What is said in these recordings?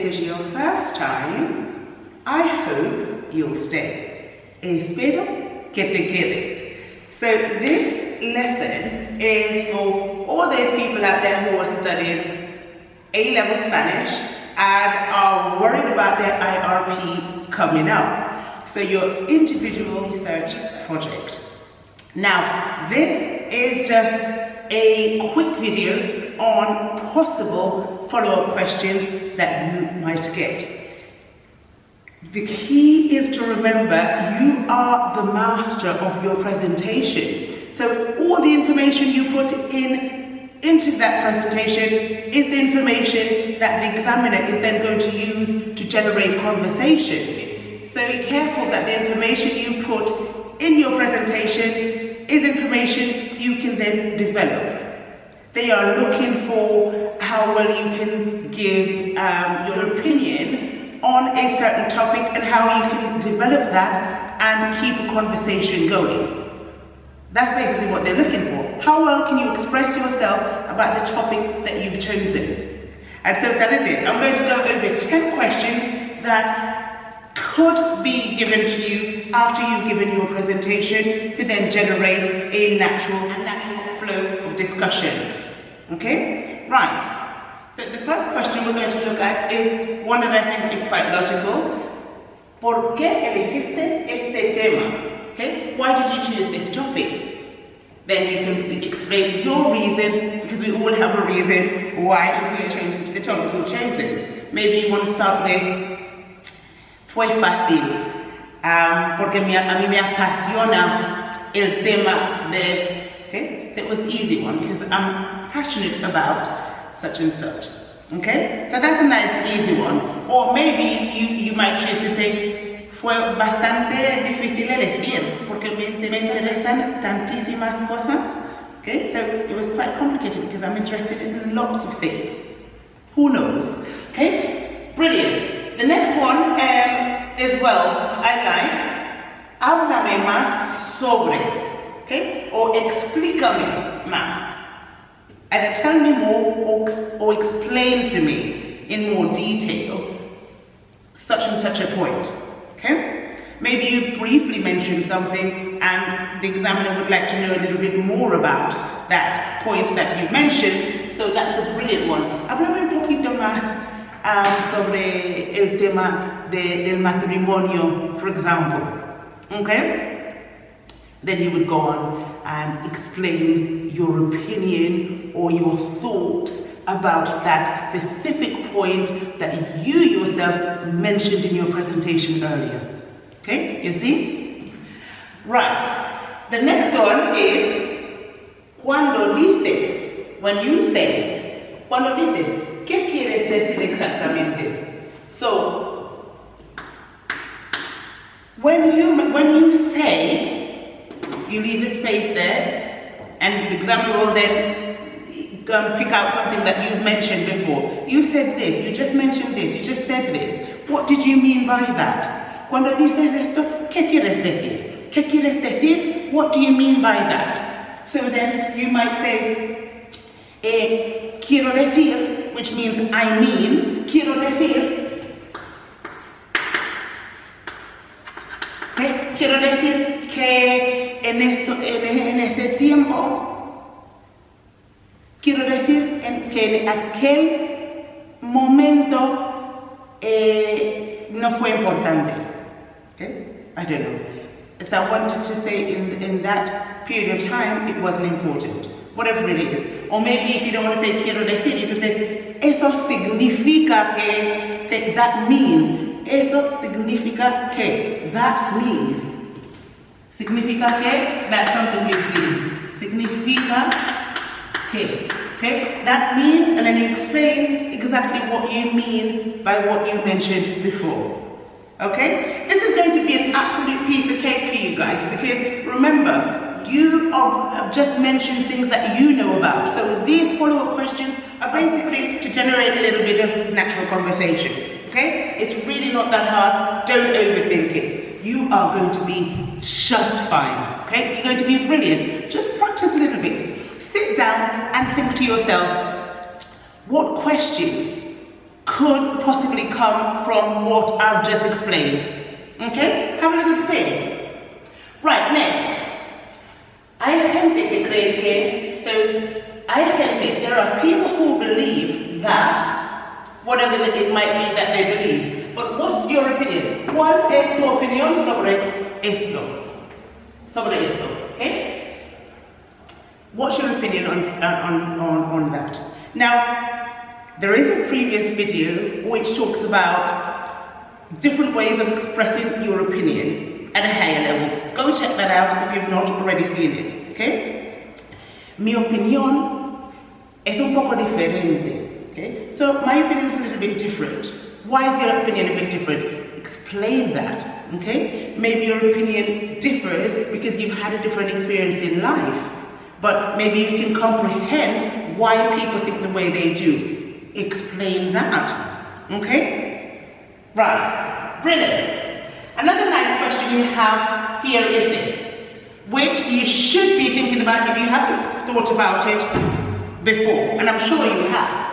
is your first time, I hope you'll stay. Espero que te quedes. So this lesson is for all those people out there who are studying A-level Spanish and are worried about their IRP coming up. So your individual research project. Now, this is just a quick video on possible follow-up questions that you might get. The key is to remember you are the master of your presentation. So all the information you put into that presentation is the information that the examiner is then going to use to generate conversation. So be careful that the information you put in your presentation is information you can then develop. They are looking for how well you can give your opinion on a certain topic and how you can develop that and keep a conversation going. That's basically what they're looking for. How well can you express yourself about the topic that you've chosen? And so that is it. I'm going to go over 10 questions that could be given to you after you've given your presentation to then generate a natural flow of discussion. Okay? Right. So the first question we're going to look at is one that I think is quite logical. ¿Por qué elegiste este tema? Okay? Why did you choose this topic? Then you can explain your reason, because we all have a reason why we're choosing the topic we've chosen. Maybe you want to start with fue fácil, porque a mí me apasiona el tema de, okay? So it was an easy one because I'm passionate about such and such, okay? So that's a nice easy one. Or maybe you might choose to say, fue bastante difícil elegir, porque me interesan tantísimas cosas, okay? So it was quite complicated because I'm interested in lots of things. Who knows, okay? Brilliant. The next one as well, I like, háblame más sobre, okay? Or explícame más. Either tell me more or explain to me in more detail such and such a point, okay? Maybe you briefly mention something and the examiner would like to know a little bit more about that point that you mentioned, so that's a brilliant one. Háblame un poquito más sobre el tema del matrimonio, for example, okay? Then you would go on and explain your opinion or your thoughts about that specific point that you yourself mentioned in your presentation earlier. Okay, you see? Right, the next one is cuando dices, when you say, cuando dices, ¿qué quieres decir exactamente? So, when you say, you leave a space there, and the examiner will then pick out something that you've mentioned before. You said this, you just mentioned this, you just said this. What did you mean by that? Cuando dices esto, ¿qué quieres decir? ¿Qué quieres decir? What do you mean by that? So then you might say, quiero decir, which means I mean, quiero decir, okay? Quiero decir que en ese tiempo, quiero decir que en aquel momento no fue importante, okay? I don't know. So I wanted to say in that period of time, it wasn't important, whatever it is. Or maybe if you don't want to say quiero decir, you can say, eso significa que, that means. Eso significa que, that means. Significa que, that's something you've seen. Significa que, okay? That means, and then you explain exactly what you mean by what you mentioned before. Okay? This is going to be an absolute piece of cake for you guys, because remember, you have just mentioned things that you know about. So these follow-up questions are basically to generate a little bit of natural conversation. Okay? It's really not that hard. Don't overthink it. You are going to be just fine. Okay? You're going to be brilliant. Just practice a little bit. Sit down and think to yourself, what questions could possibly come from what I've just explained. Okay? Have a little think. Right, next. Hay gente que cree que, so hay gente, there are people who believe that, whatever it might be that they believe. But what's your opinion? ¿Cuál es tu opinión sobre esto? Sobre esto, okay? What's your opinion on that? Now, there is a previous video which talks about different ways of expressing your opinion at a higher level. Go check that out if you've not already seen it, okay? Mi opinión es un poco diferente, okay? So my opinion is a little bit different. Why is your opinion a bit different? Explain that, okay? Maybe your opinion differs because you've had a different experience in life, but maybe you can comprehend why people think the way they do. Explain that, okay? Right, brilliant. Another nice question you have here is this, which you should be thinking about if you haven't thought about it before, and I'm sure you have.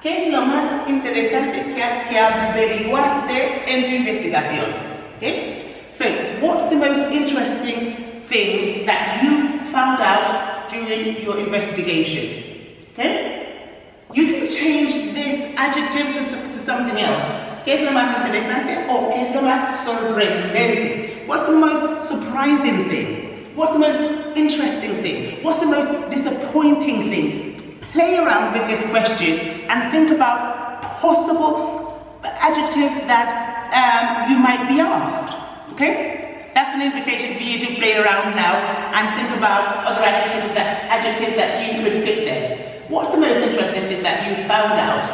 ¿Qué es lo más interesante que averiguaste en tu investigación? Okay? So, what's the most interesting thing that you found out during your investigation? Okay? You can change this adjective to something else. ¿Qué es lo más interesante? Or ¿qué es lo más sorprendente? What's the most surprising thing? What's the most interesting thing? What's the most disappointing thing? Play around with this question and think about possible adjectives that you might be asked, okay? That's an invitation for you to play around now and think about other adjectives that you could fit there. What's the most interesting thing that you found out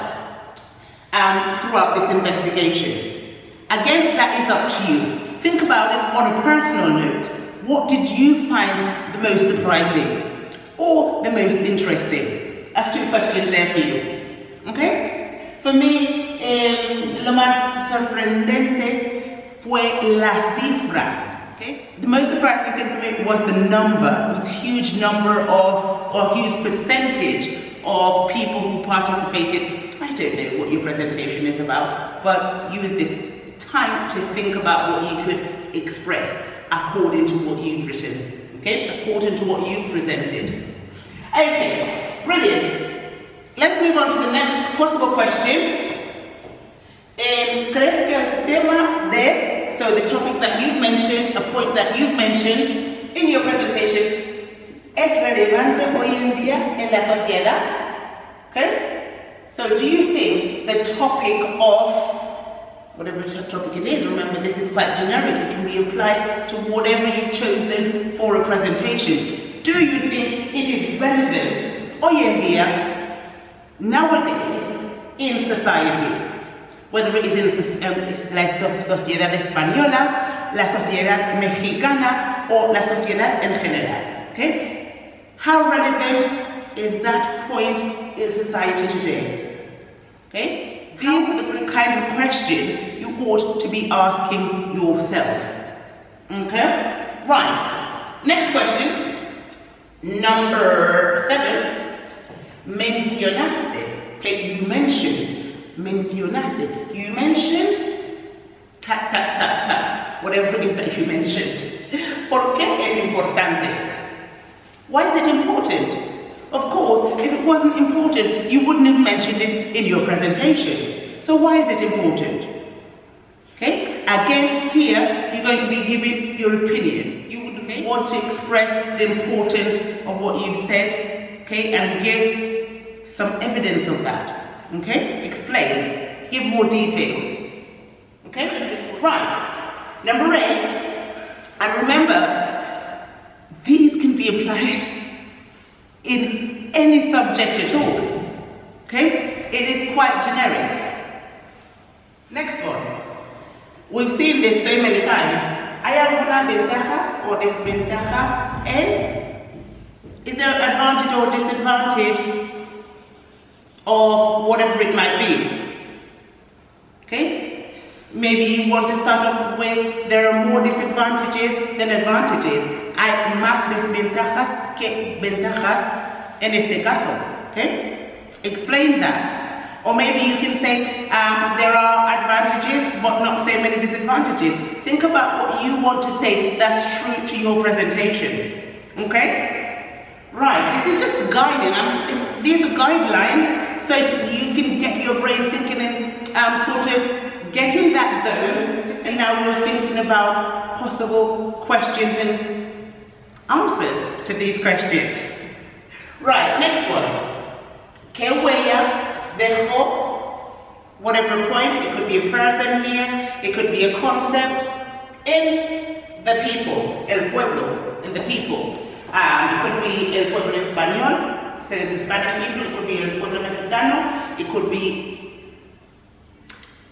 throughout this investigation? Again, that is up to you. Think about it on a personal note. What did you find the most surprising or the most interesting? That's two questions there for you. Okay? For me, lo más sorprendente fue la cifra. Okay? The most surprising thing for me was the number. It was a huge number of, or huge percentage of people who participated. I don't know what your presentation is about, but use this time to think about what you could express according to what you've written. Okay? According to what you've presented. Okay, brilliant. Let's move on to the next possible question. ¿Crees que el tema de, so the topic that you've mentioned, a point that you've mentioned in your presentation, es relevante hoy en día en la sociedad? Okay? So do you think the topic of, whatever topic it is, remember this is quite generic, it can be applied to whatever you've chosen for a presentation. Do you think it is relevant hoy en día, nowadays, in society? Whether it is in la sociedad española, la sociedad mexicana, or la sociedad en general. Okay? How relevant is that point in society today? Okay? These are the kind of questions you ought to be asking yourself. Okay? Right. Next question. Number 7, mencionaste, okay, you mentioned, mencionaste, you mentioned, whatever it is that you mentioned. ¿Por qué es importante? Why is it important? Of course, if it wasn't important, you wouldn't have mentioned it in your presentation. So why is it important? Okay, again, here, you're going to be giving your opinion. Want to express the importance of what you've said, okay, and give some evidence of that, okay? Explain, give more details, okay? Right, number 8, and remember, these can be applied in any subject at all, okay? It is quite generic. Next one, we've seen this so many times. ¿Hay alguna ventaja o desventaja en? Is there an advantage or disadvantage of whatever it might be? Okay? Maybe you want to start off with there are more disadvantages than advantages. Hay más desventajas que ventajas en este caso. Okay? Explain that. Or maybe you can say there are advantages but not so many disadvantages. Think about what you want to say that's true to your presentation. Okay? Right, this is just guiding. These are guidelines so you can get your brain thinking and sort of get in that zone, and now you're thinking about possible questions and answers to these questions. Right, next one. ¿Qué huella dejó? Whatever point, it could be a person here, it could be a concept, in the people, el pueblo, in the people. It could be el pueblo español, so the Spanish people, it could be el pueblo mexicano, it could be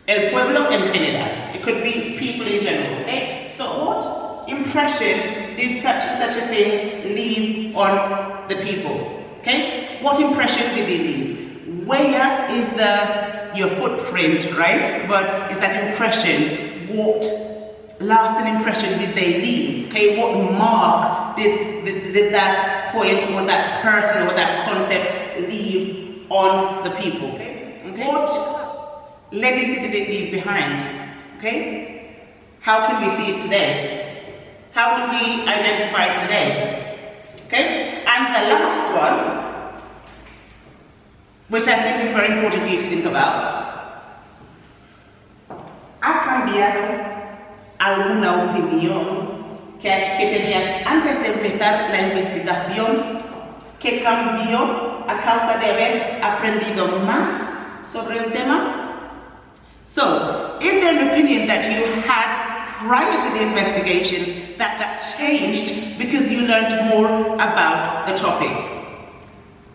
el pueblo en general, it could be people in general, okay? So what impression did such a thing leave on the people, okay? What impression did it leave? Huella is your footprint, right? But is that impression, what lasting impression did they leave? Okay, what mark did that point or that person or that concept leave on the people? Okay? What legacy did it leave behind? Okay? How can we see it today? How do we identify it today? Okay? And the last one, which I think is very important for you to think about, ¿ha cambiado alguna opinión que tenías antes de empezar la investigación que cambió a causa de haber aprendido más sobre el tema? So, is there an opinion that you had prior to the investigation that changed because you learned more about the topic?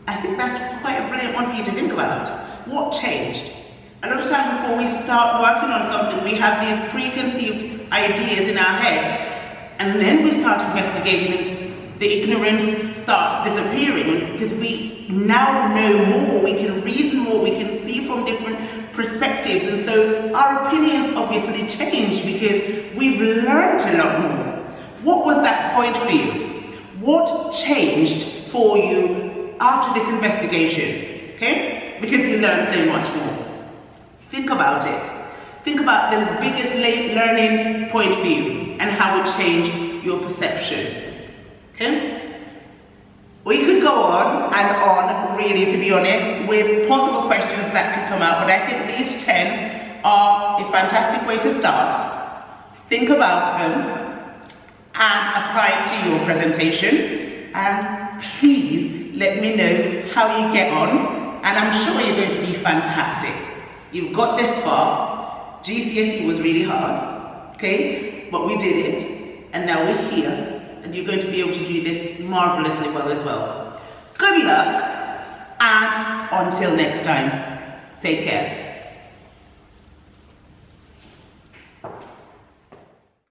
I think that's quite a brilliant one for you to think about. What changed? A lot of times before we start working on something, we have these preconceived ideas in our heads, and then we start investigating and the ignorance starts disappearing because we now know more, we can reason more, we can see from different perspectives, and so our opinions obviously change because we've learned a lot more. What was that point for you? What changed for you after this investigation? Okay? Because you learned so much more. Think about it. Think about the biggest learning point for you and how it changed your perception. Okay? We could go on and on, really, to be honest, with possible questions that could come out, but I think these 10 are a fantastic way to start. Think about them and apply it to your presentation, and please let me know how you get on, and I'm sure you're going to be fantastic. You've got this far. GCSE was really hard, okay? But we did it, and now we're here, and you're going to be able to do this marvelously well as well. Good luck, and until next time, take care.